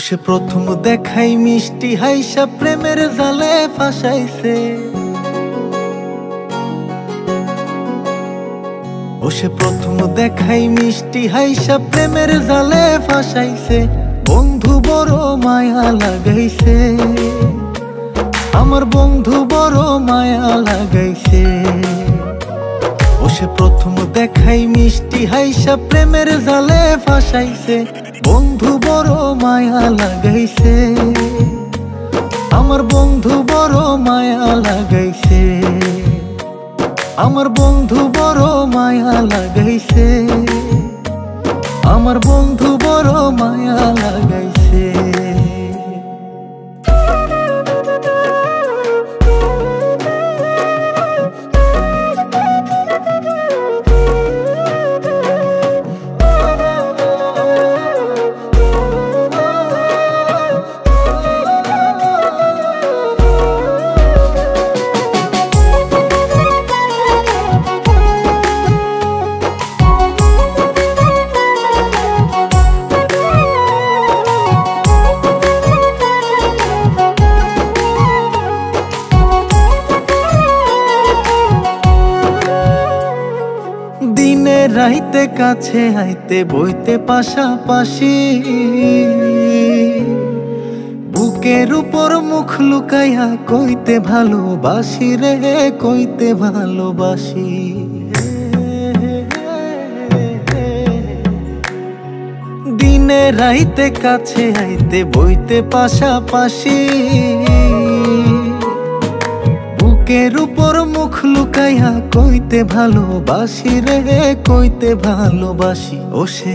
সে প্রথম দেখাই মিষ্টি হাইসা প্রেমের জালে ফাঁসাইছে। সে প্রথম দেখাই মিষ্টি হাইসা প্রেমের জালে ফাঁসাইছে। বন্ধু বড় মায়া লাগাইছে, আমার বন্ধু বড় মায়া লাগাইছে। সে প্রথম দেখাই মিষ্টি হাইসা প্রেমের জালে ফাঁসাইছে। বন্ধু বড় মায়া লাগাইছে, আমার বন্ধু বড় মায়া লাগাইছে। আমার বন্ধু বড় মায়া লাগাইছে, আমার বন্ধু বড় মায়া লাগাইছে। দিনে রাইতে কাছে আইতে বইতে পাশাপাশি, বুকের উপর মুখ লুকাইয়া কইতে ভালোবাসি রে, কইতে ভালোবাসি। দিনে রাইতে কাছে আইতে বইতে পাশাপাশি, বুকের উপর মুখ লুকাইয়া কইতে ভালোবাসি রে, কইতে ভালোবাসি। সে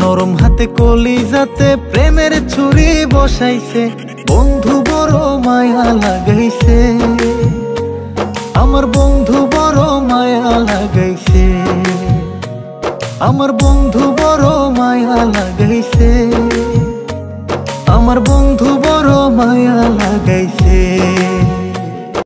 নরম হাতে কলিজাতে প্রেমের ছুরি বসাইছে। বন্ধু বড় মায়া লাগাইছে, আমার বন্ধু বড় মায়া লাগাইছে। আমার বন্ধু বড় মায়া লাগাইছে, আমার বন্ধু বড় মায়া লাগাইছে।